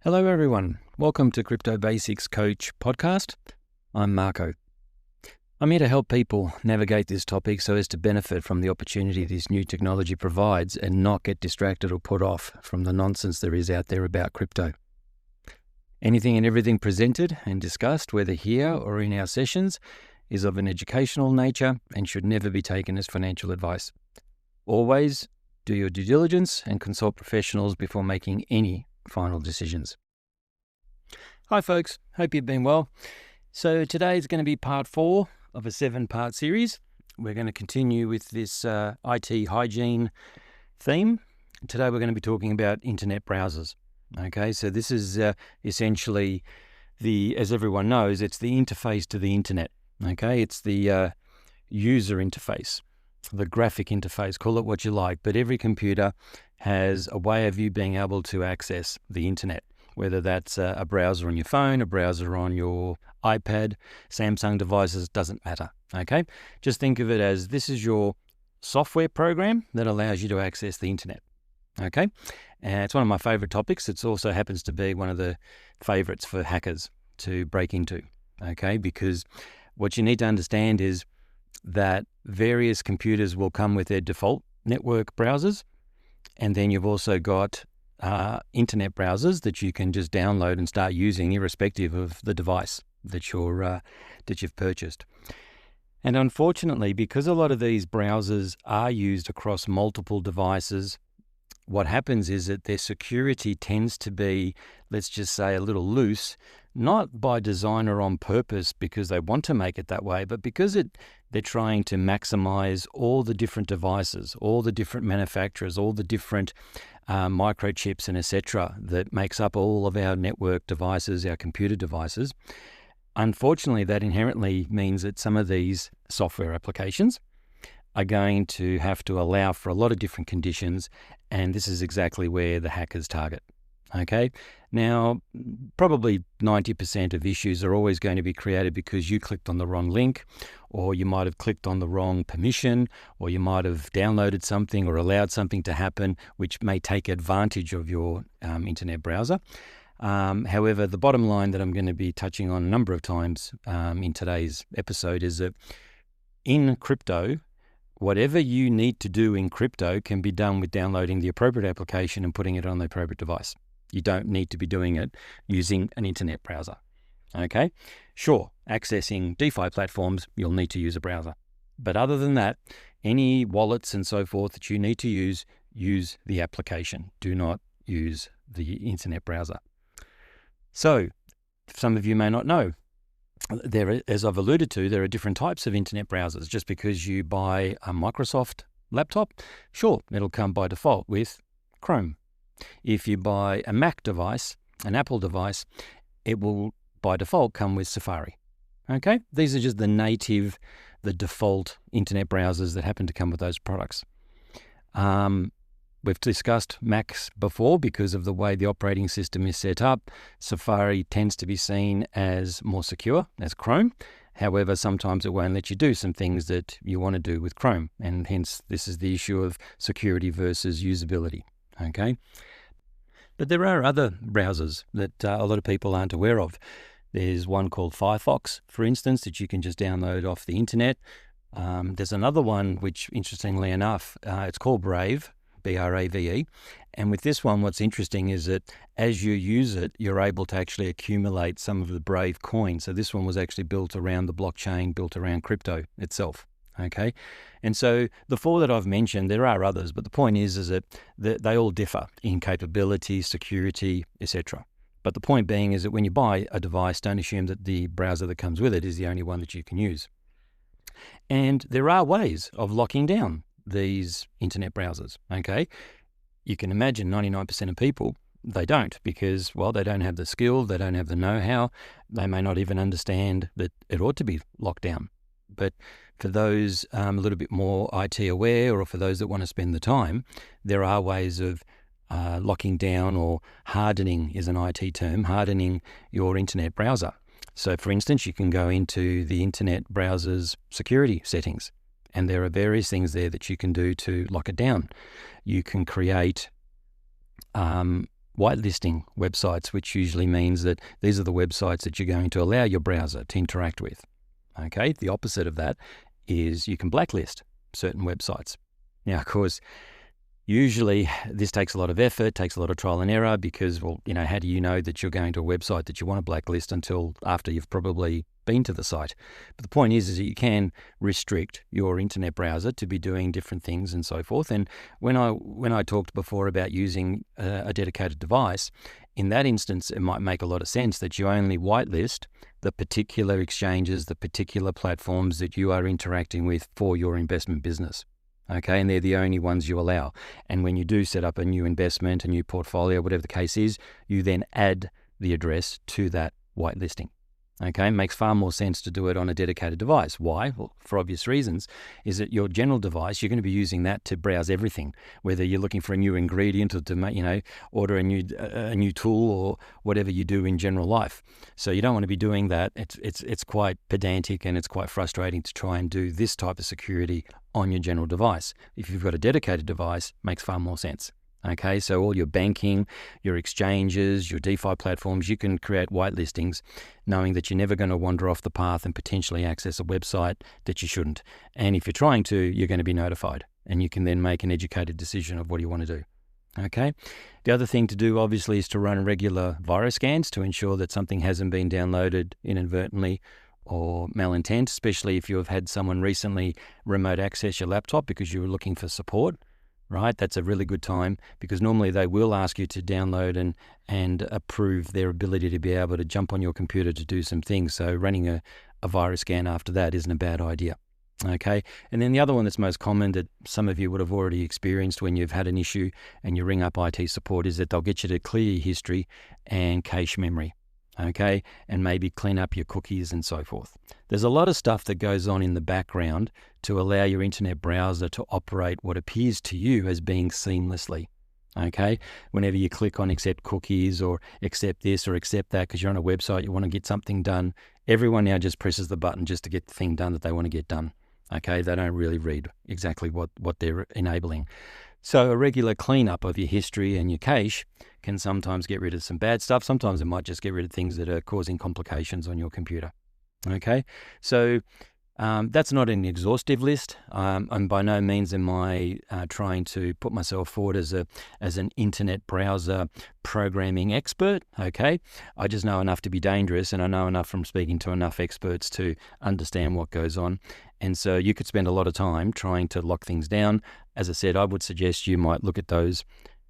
Hello everyone, welcome to Crypto Basics Coach podcast. I'm Marco. I'm here to help people navigate this topic so as to benefit from the opportunity this new technology provides and not get distracted or put off from the nonsense there is out there about crypto. Anything and everything presented and discussed, whether here or in our sessions, is of an educational nature and should never be taken as financial advice. Always do your due diligence and consult professionals before making any final decisions. Hi folks, hope you've been well. So today is going to be part 4 of a 7-part series. We're going to continue with this IT hygiene theme. Today we're going to be talking about internet browsers. Okay, so this is essentially as everyone knows, it's the interface to the internet. Okay, it's the user interface, the graphic interface, call it what you like, but every computer has a way of you being able to access the internet, whether that's a browser on your phone, a browser on your iPad, Samsung devices, doesn't matter, okay? Just think of it as this is your software program that allows you to access the internet, okay? And it's one of my favorite topics. It also happens to be one of the favorites for hackers to break into, okay? Because what you need to understand is that various computers will come with their default network browsers, and then you've also got internet browsers that you can just download and start using irrespective of the device that you've purchased. And unfortunately, because a lot of these browsers are used across multiple devices, what happens is that their security tends to be, let's just say, a little loose, not by design or on purpose because they want to make it that way, but because they're trying to maximize all the different devices, all the different manufacturers, all the different microchips and etc. that makes up all of our network devices, our computer devices. Unfortunately, that inherently means that some of these software applications are going to have to allow for a lot of different conditions, and this is exactly where the hackers target. Okay, now probably 90% of issues are always going to be created because you clicked on the wrong link, or you might have clicked on the wrong permission, or you might have downloaded something or allowed something to happen which may take advantage of your internet browser. However, the bottom line that I'm going to be touching on a number of times in today's episode is that in crypto, whatever you need to do in crypto can be done with downloading the appropriate application and putting it on the appropriate device. You don't need to be doing it using an internet browser. Okay? Sure, accessing DeFi platforms, you'll need to use a browser. But other than that, any wallets and so forth that you need to use the application. Do not use the internet browser. So, some of you may not know, as I've alluded to, there are different types of internet browsers. Just because you buy a Microsoft laptop, sure, it'll come by default with Chrome. If you buy a Mac device, an Apple device, it will by default come with Safari. Okay? These are just the default internet browsers that happen to come with those products. We've discussed Macs before because of the way the operating system is set up. Safari tends to be seen as more secure as Chrome. However, sometimes it won't let you do some things that you want to do with Chrome, and hence this is the issue of security versus usability. Okay? But there are other browsers that a lot of people aren't aware of. There's one called Firefox, for instance, that you can just download off the internet. There's another one which, interestingly enough, it's called Brave, Brave. And with this one, what's interesting is that as you use it, you're able to actually accumulate some of the Brave coins. So this one was actually built around the blockchain, built around crypto itself. Okay, and so the 4 that I've mentioned, there are others, but the point is that they all differ in capability, security, etc. But the point being is that when you buy a device, don't assume that the browser that comes with it is the only one that you can use. And there are ways of locking down these internet browsers. Okay, you can imagine 99% of people, they don't, because, well, they don't have the skill, they don't have the know-how, they may not even understand that it ought to be locked down. But for those a little bit more IT aware, or for those that want to spend the time, there are ways of locking down, or hardening is an IT term, hardening your internet browser. So for instance, you can go into the internet browser's security settings, and there are various things there that you can do to lock it down. You can create whitelisting websites, which usually means that these are the websites that you're going to allow your browser to interact with. Okay, the opposite of that is you can blacklist certain websites. Now, of course, usually this takes a lot of effort, takes a lot of trial and error because, well, how do you know that you're going to a website that you want to blacklist until after you've probably been to the site? But the point is that you can restrict your internet browser to be doing different things and so forth. And when I talked before about using a dedicated device, in that instance, it might make a lot of sense that you only whitelist the particular exchanges, the particular platforms that you are interacting with for your investment business. Okay, and they're the only ones you allow. And when you do set up a new investment, a new portfolio, whatever the case is, you then add the address to that whitelisting. Okay, it makes far more sense to do it on a dedicated device. Why? Well, for obvious reasons, is that your general device, you're going to be using that to browse everything, whether you're looking for a new ingredient or to order a new tool or whatever you do in general life. So you don't want to be doing that. It's quite pedantic and it's quite frustrating to try and do this type of security on your general device. If you've got a dedicated device, it makes far more sense. Okay, so all your banking, your exchanges, your DeFi platforms, you can create whitelistings knowing that you're never going to wander off the path and potentially access a website that you shouldn't. And if you're trying to, you're going to be notified and you can then make an educated decision of what you want to do. Okay, the other thing to do obviously is to run regular virus scans to ensure that something hasn't been downloaded inadvertently or malintent, especially if you have had someone recently remote access your laptop because you were looking for support. Right, that's a really good time because normally they will ask you to download and approve their ability to be able to jump on your computer to do some things. So running a virus scan after that isn't a bad idea. Okay, and then the other one that's most common that some of you would have already experienced when you've had an issue and you ring up IT support is that they'll get you to clear your history and cache memory. Okay, and maybe clean up your cookies and so forth. There's a lot of stuff that goes on in the background to allow your internet browser to operate what appears to you as being seamlessly. Okay, whenever you click on accept cookies or accept this or accept that because you're on a website, you want to get something done, everyone now just presses the button just to get the thing done that they want to get done. Okay, they don't really read exactly what they're enabling. So a regular cleanup of your history and your cache can sometimes get rid of some bad stuff. Sometimes it might just get rid of things that are causing complications on your computer. Okay, so that's not an exhaustive list. And by no means am I trying to put myself forward as an internet browser programming expert. Okay, I just know enough to be dangerous, and I know enough from speaking to enough experts to understand what goes on. And so you could spend a lot of time trying to lock things down. As I said, I would suggest you might look at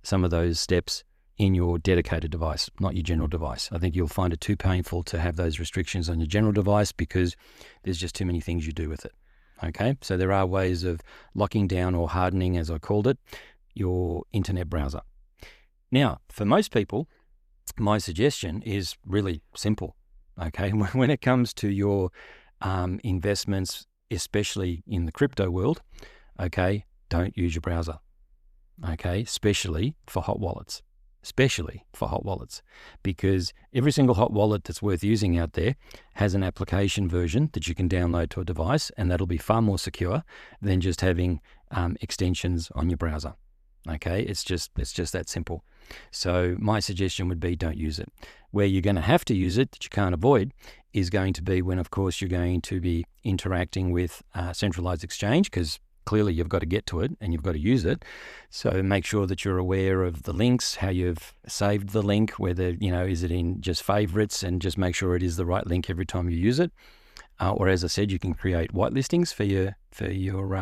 some of those steps in your dedicated device, not your general device. I think you'll find it too painful to have those restrictions on your general device because there's just too many things you do with it. Okay, so there are ways of locking down or hardening, as I called it, your internet browser. Now, for most people, my suggestion is really simple. Okay, when it comes to your investments, especially in the crypto world, okay, don't use your browser. Okay, especially for hot wallets. Because every single hot wallet that's worth using out there has an application version that you can download to a device, and that'll be far more secure than just having extensions on your browser. Okay, it's just that simple. So my suggestion would be don't use it. Where you're going to have to use it, that you can't avoid, is going to be when, of course, you're going to be interacting with centralized exchange, because clearly you've got to get to it and you've got to use it. So make sure that you're aware of the links, how you've saved the link, whether, is it in just favorites, and just make sure it is the right link every time you use it. Or as I said, you can create whitelistings for your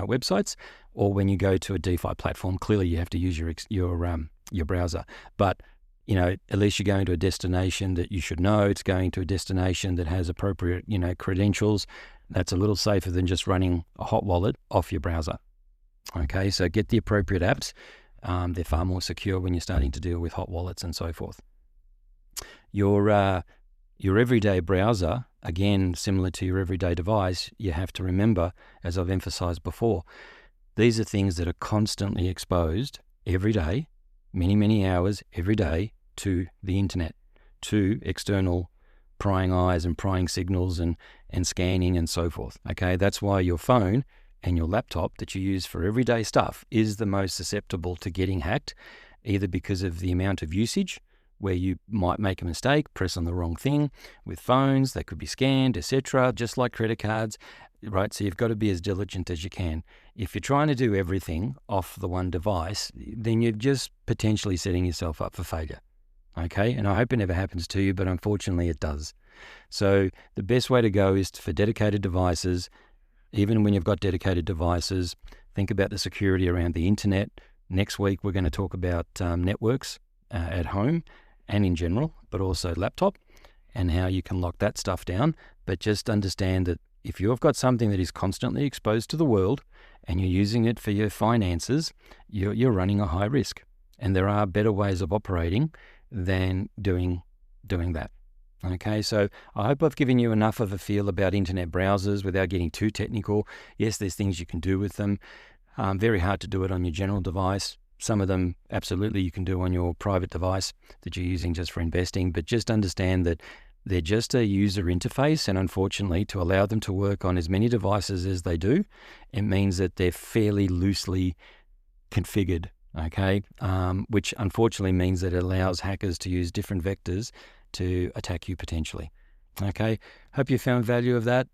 websites, or when you go to a DeFi platform, clearly you have to use your browser. But at least you're going to a destination that you should know. It's going to a destination that has appropriate, credentials. That's a little safer than just running a hot wallet off your browser. Okay, so get the appropriate apps. They're far more secure when you're starting to deal with hot wallets and so forth. Your everyday browser, again, similar to your everyday device, you have to remember, as I've emphasized before, these are things that are constantly exposed every day, many, many hours every day to the internet, to external prying eyes and prying signals and scanning and so forth. Okay, that's why your phone and your laptop that you use for everyday stuff is the most susceptible to getting hacked, either because of the amount of usage where you might make a mistake, press on the wrong thing. With phones, they could be scanned, etc., just like credit cards, right? So you've got to be as diligent as you can. If you're trying to do everything off the one device, then you're just potentially setting yourself up for failure, okay? And I hope it never happens to you, but unfortunately it does. So the best way to go is for dedicated devices. Even when you've got dedicated devices, think about the security around the internet. Next week, we're going to talk about networks at home and in general, but also laptop, and how you can lock that stuff down. But just understand that if you've got something that is constantly exposed to the world and you're using it for your finances, you're running a high risk. And there are better ways of operating than doing that. Okay, so I hope I've given you enough of a feel about internet browsers without getting too technical. Yes, there's things you can do with them. Very hard to do it on your general device. Some of them, absolutely, you can do on your private device that you're using just for investing, but just understand that they're just a user interface, and unfortunately, to allow them to work on as many devices as they do, it means that they're fairly loosely configured, okay, which unfortunately means that it allows hackers to use different vectors to attack you potentially. Okay, hope you found value of that.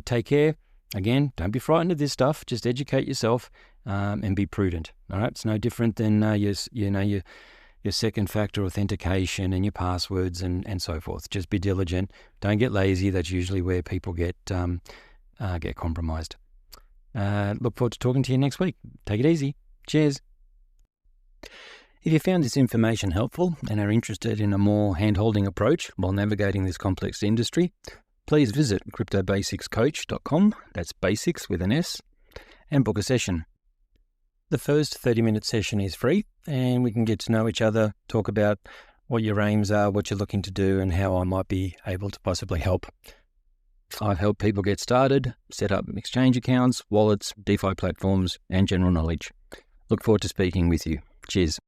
Take care. Again, don't be frightened of this stuff. Just educate yourself and be prudent. All right, it's no different than your second factor authentication and your passwords and so forth. Just be diligent. Don't get lazy. That's usually where people get compromised. Look forward to talking to you next week. Take it easy. Cheers. If you found this information helpful and are interested in a more hand-holding approach while navigating this complex industry, please visit cryptobasicscoach.com, that's basics with an S, and book a session. The first 30-minute session is free, and we can get to know each other, talk about what your aims are, what you're looking to do, and how I might be able to possibly help. I've helped people get started, set up exchange accounts, wallets, DeFi platforms, and general knowledge. Look forward to speaking with you. Cheers.